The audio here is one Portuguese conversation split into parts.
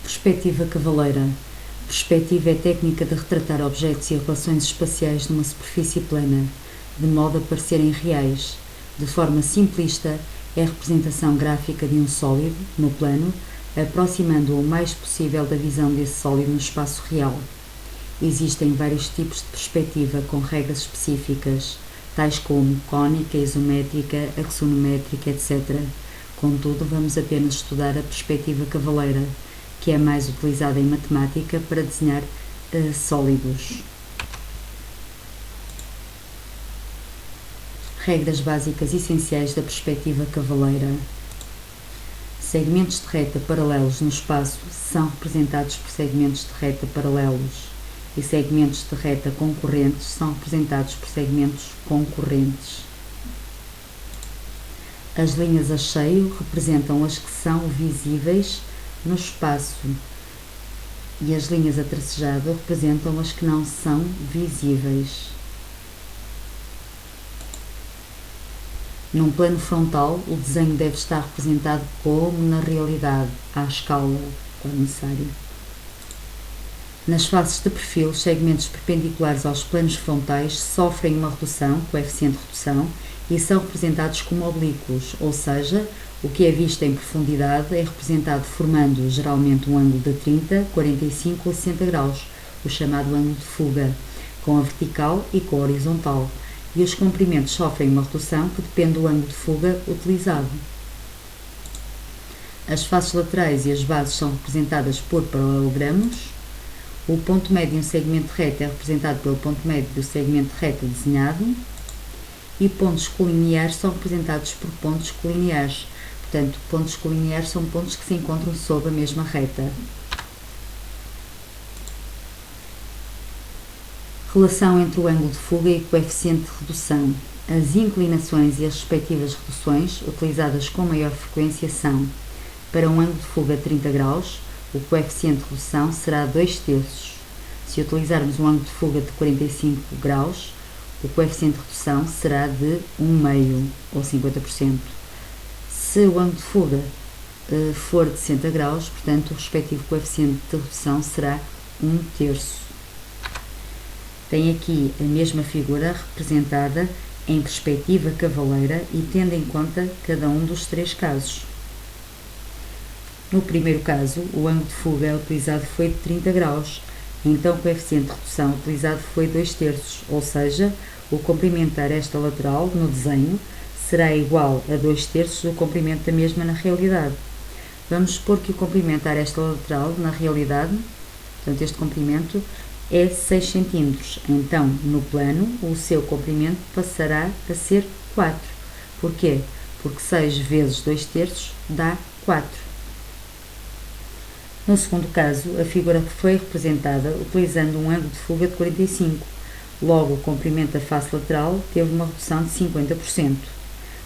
Perspectiva cavaleira. Perspectiva é técnica de retratar objetos e relações espaciais numa superfície plana, de modo a parecerem reais. De forma simplista, é a representação gráfica de um sólido, no plano, aproximando-o o mais possível da visão desse sólido no espaço real. Existem vários tipos de perspectiva com regras específicas, tais como cônica, isométrica, axonométrica, etc. Contudo, vamos apenas estudar a perspectiva cavaleira, que é mais utilizada em matemática para desenhar sólidos. Regras básicas essenciais da perspectiva cavaleira. Segmentos de reta paralelos no espaço são representados por segmentos de reta paralelos, e segmentos de reta concorrentes são representados por segmentos concorrentes. As linhas a cheio representam as que são visíveis no espaço e as linhas a tracejado representam as que não são visíveis. Num plano frontal, o desenho deve estar representado como na realidade, à escala, quando necessário. Nas faces de perfil, os segmentos perpendiculares aos planos frontais sofrem uma redução, coeficiente de redução, e são representados como oblíquos, ou seja, o que é visto em profundidade é representado formando geralmente um ângulo de 30, 45 ou 60 graus, o chamado ângulo de fuga, com a vertical e com a horizontal, e os comprimentos sofrem uma redução que depende do ângulo de fuga utilizado. As faces laterais e as bases são representadas por paralelogramos. O ponto médio de um segmento de reta é representado pelo ponto médio do segmento de reta desenhado, e pontos colineares são representados por pontos colineares. Portanto, pontos colineares são pontos que se encontram sob a mesma reta. Relação entre o ângulo de fuga e o coeficiente de redução. As inclinações e as respectivas reduções, utilizadas com maior frequência, são: para um ângulo de fuga de 30 graus, o coeficiente de redução será 2/3. Se utilizarmos um ângulo de fuga de 45 graus, o coeficiente de redução será de 1/2, ou 50%. Se o ângulo de fuga for de 60 graus, portanto, o respectivo coeficiente de redução será 1/3. Tem aqui a mesma figura representada em perspectiva cavaleira e tendo em conta cada um dos três casos. No primeiro caso, o ângulo de fuga utilizado foi de 30 graus, então o coeficiente de redução utilizado foi 2/3, ou seja, o comprimento da aresta lateral no desenho será igual a 2/3 do comprimento da mesma na realidade. Vamos supor que o comprimento da aresta lateral na realidade, portanto este comprimento, é 6 cm. Então, no plano, o seu comprimento passará a ser 4. Porquê? Porque 6 vezes 2/3 dá 4. No segundo caso, a figura foi representada utilizando um ângulo de fuga de 45. Logo, o comprimento da face lateral teve uma redução de 50%.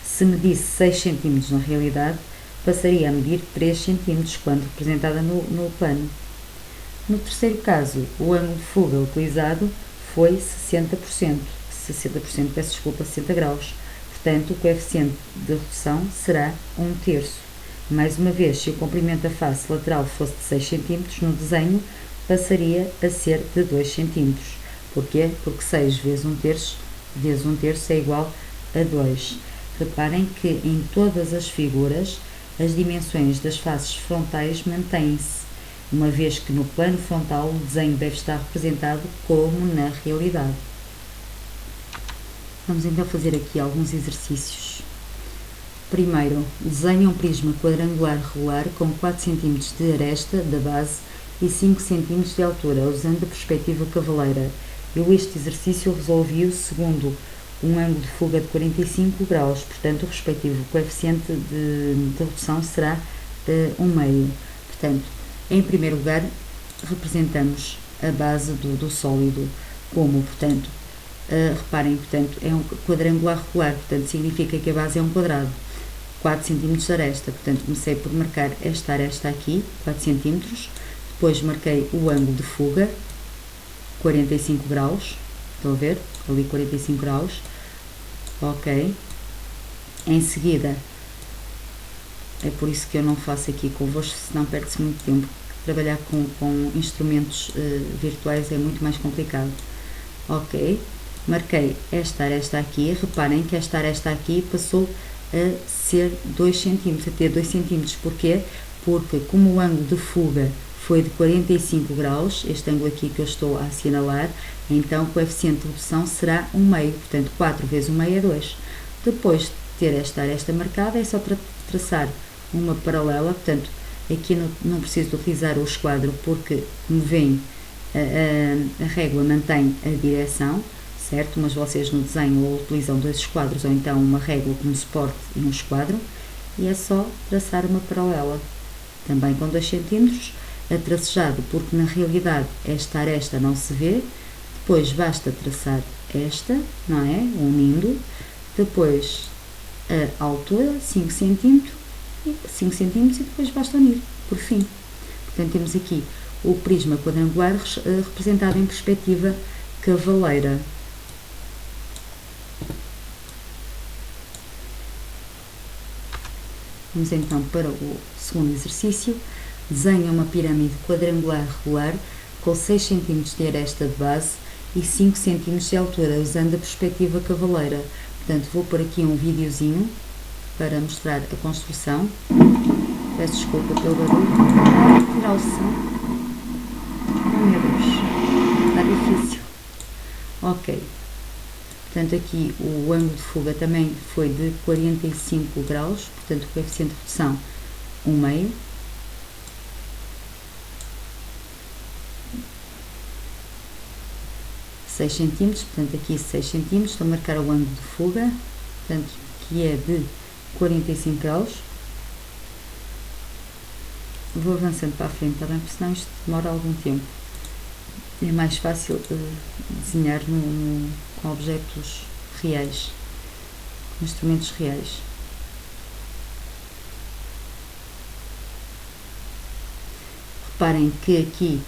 Se medisse 6 cm na realidade, passaria a medir 3 cm quando representada no plano. No terceiro caso, o ângulo de fuga utilizado foi 60%, 60 graus. Portanto, o coeficiente de redução será 1/3. Mais uma vez, se o comprimento da face lateral fosse de 6 cm, no desenho passaria a ser de 2 cm. Porquê? Porque 6 vezes 1/3 é igual a 2. Reparem que em todas as figuras as dimensões das faces frontais mantêm-se, uma vez que no plano frontal o desenho deve estar representado como na realidade. Vamos então fazer aqui alguns exercícios. Primeiro, desenhe um prisma quadrangular regular com 4 cm de aresta da base e 5 cm de altura, usando a perspectiva cavaleira. Eu este exercício resolvi-o segundo um ângulo de fuga de 45 graus, portanto o respectivo coeficiente de redução será 1/2. Portanto, em primeiro lugar, representamos a base do sólido como, portanto, reparem, portanto, é um quadrangular regular, portanto significa que a base é um quadrado. 4 cm de aresta, portanto comecei por marcar esta aresta aqui, 4 cm, depois marquei o ângulo de fuga, 45 graus, estão a ver? Ali 45 graus, ok. Em seguida, é por isso que eu não faço aqui convosco, senão perde-se muito tempo. trabalhar com instrumentos virtuais é muito mais complicado. Ok, marquei esta aresta aqui, reparem que esta aresta aqui passou a ser 2 cm, a ter 2 cm, porquê? Porque como o ângulo de fuga foi de 45 graus, este ângulo aqui que eu estou a assinalar, então o coeficiente de redução será 1/2, portanto 4 vezes 1/2 é 2. Depois de ter esta aresta marcada, é só traçar uma paralela, portanto aqui não preciso de utilizar o esquadro porque, como veem, a régua mantém a direção, certo? Mas vocês no desenho ou utilizam 2 esquadros ou então uma régua como suporte e um esquadro, e é só traçar uma paralela, também com 2 cm, a tracejado, porque na realidade esta aresta não se vê, depois basta traçar esta, não é? Unindo, depois a altura, 5 cm, e depois basta unir, por fim. Portanto, temos aqui o prisma quadrangular representado em perspectiva cavaleira. Vamos então para o segundo exercício. Desenha uma pirâmide quadrangular regular com 6 cm de aresta de base e 5 cm de altura, usando a perspectiva cavaleira. Portanto, vou pôr aqui um videozinho para mostrar a construção. Peço desculpa pelo barulho. Tirar o som. Oh meu Deus, está difícil. Ok. Portanto, aqui o ângulo de fuga também foi de 45 graus, portanto, o coeficiente de redução 1/2. (6 cm), portanto, aqui 6 cm, estou a marcar o ângulo de fuga, portanto, que é de 45 graus. Vou avançando para a frente, está bem? Porque senão isto demora algum tempo. É mais fácil desenhar com objetos reais, com instrumentos reais. Reparem que aqui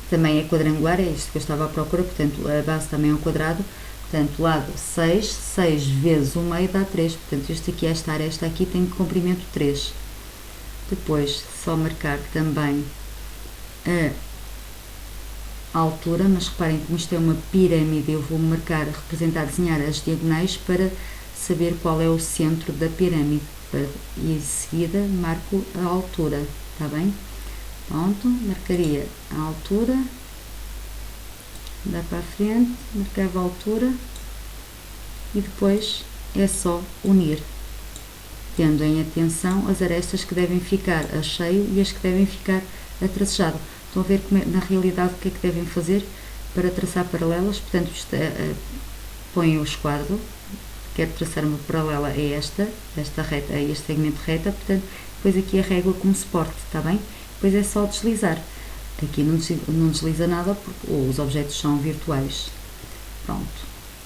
também é quadrangular, é isto que eu estava à procura, portanto a base também é um quadrado, portanto lado 6, 6 vezes 1/2 dá 3, portanto esta aresta aqui tem comprimento 3. Depois só marcar também a altura, mas reparem como isto é uma pirâmide, eu vou marcar, representar, desenhar as diagonais para saber qual é o centro da pirâmide, e em seguida marco a altura, está bem? Pronto, marcaria a altura, dá para a frente, marcava a altura e depois é só unir, tendo em atenção as arestas que devem ficar a cheio e as que devem ficar a tracejado. Estão a ver como na realidade o que é que devem fazer para traçar paralelas? Portanto, põem o esquadro, quero traçar uma paralela a esta reta, a este segmento reta, portanto, depois aqui a régua como suporte, está bem? Depois é só deslizar. Aqui não desliza nada porque os objetos são virtuais. Pronto,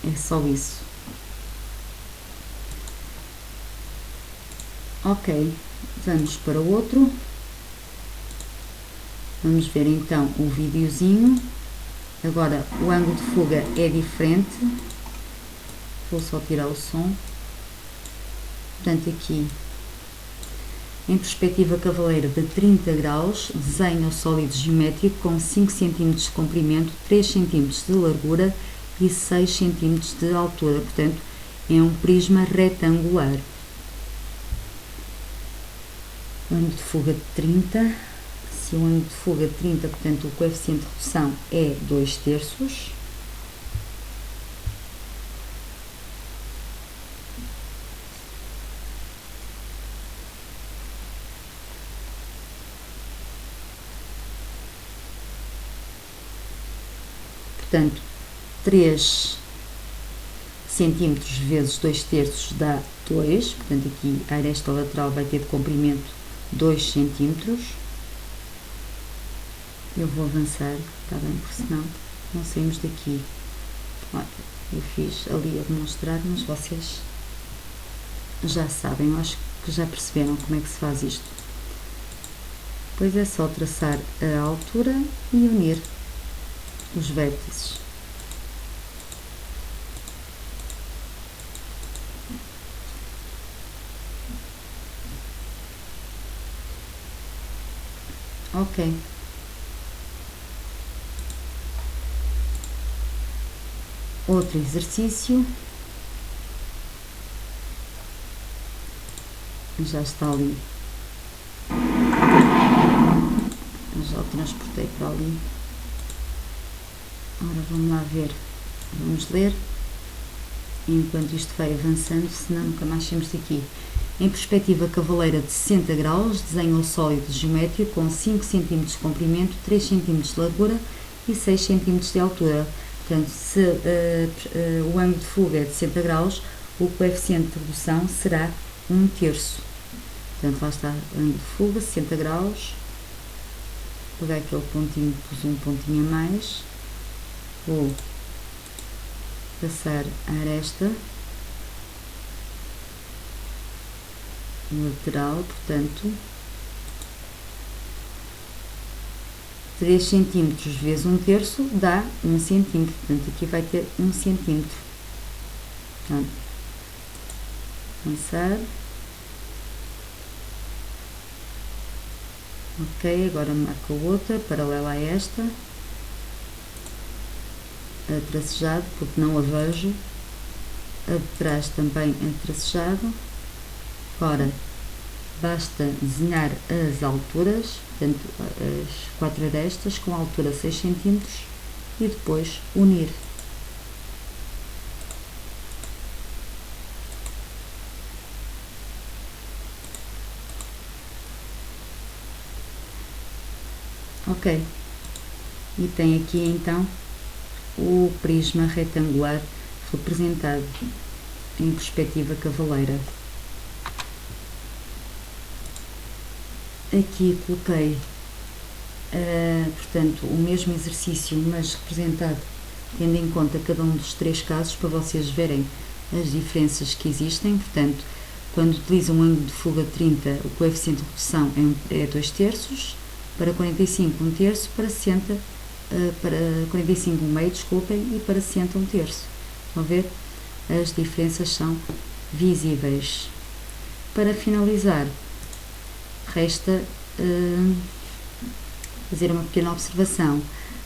é só isso. Ok, vamos para o outro. Vamos ver então o videozinho. Agora o ângulo de fuga é diferente. Vou só tirar o som. Portanto, aqui em perspectiva cavaleira de 30 graus, desenha o sólido geométrico com 5 cm de comprimento, 3 cm de largura e 6 cm de altura. Portanto, é um prisma retangular. Ângulo de fuga de 30. Se o ângulo de fuga de 30, portanto, o coeficiente de redução é 2/3. Portanto, 3 cm vezes 2/3 dá 2. Portanto, aqui a aresta lateral vai ter de comprimento 2 cm. Eu vou avançar, está bem? Porque senão não saímos daqui. Olha, eu fiz ali a demonstrar, mas vocês já sabem, eu acho que já perceberam como é que se faz isto. Depois é só traçar a altura e unir os vértices. Ok. Outro exercício. Já está ali. Já o transportei para ali. Ora, vamos lá ver. Vamos ler. Enquanto isto vai avançando, senão nunca mais saímos daqui. Em perspectiva cavaleira de 60 graus, desenha o sólido geométrico com 5 cm de comprimento, 3 cm de largura e 6 cm de altura. Portanto, se o ângulo de fuga é de 60 graus, o coeficiente de redução será 1/3. Portanto, lá está, ângulo de fuga, 60 graus. Vou pegar aquele pontinho, pus um pontinho a mais. Vou passar a aresta lateral, portanto, 3 cm vezes 1/3 dá 1 cm. Portanto, aqui vai ter 1 cm. Portanto, avançar. Ok, agora marco outra, paralela a esta. A tracejado, porque não a vejo. A de trás também a tracejado. Agora, basta desenhar as alturas, portanto, as 4 arestas com a altura 6 cm e depois unir. Ok, e tem aqui então o prisma retangular representado em perspectiva cavaleira. Aqui coloquei, portanto, o mesmo exercício, mas representado tendo em conta cada um dos 3 casos, para vocês verem as diferenças que existem. Portanto, quando utilizam um ângulo de fuga de 30, o coeficiente de redução é 2/3, para 45 1/3, para 60 para 45 1/2, desculpem, e para 60 1/3. Estão a ver? As diferenças são visíveis. Para finalizar, resta fazer uma pequena observação.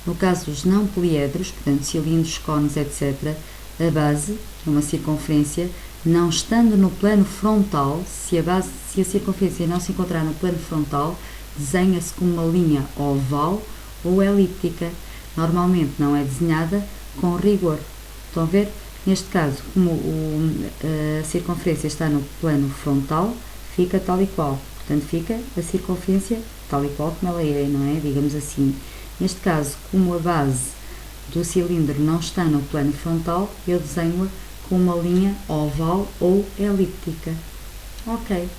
No caso dos não poliedros, portanto cilindros, cones, etc., a base, que é uma circunferência, não estando no plano frontal, se a circunferência não se encontrar no plano frontal, desenha-se como uma linha oval ou elíptica. Normalmente não é desenhada com rigor. Estão a ver? Neste caso, como a circunferência está no plano frontal, fica tal e qual. Portanto, fica a circunferência tal e qual como ela é, não é? Digamos assim. Neste caso, como a base do cilindro não está no plano frontal, eu desenho-a com uma linha oval ou elíptica. Ok.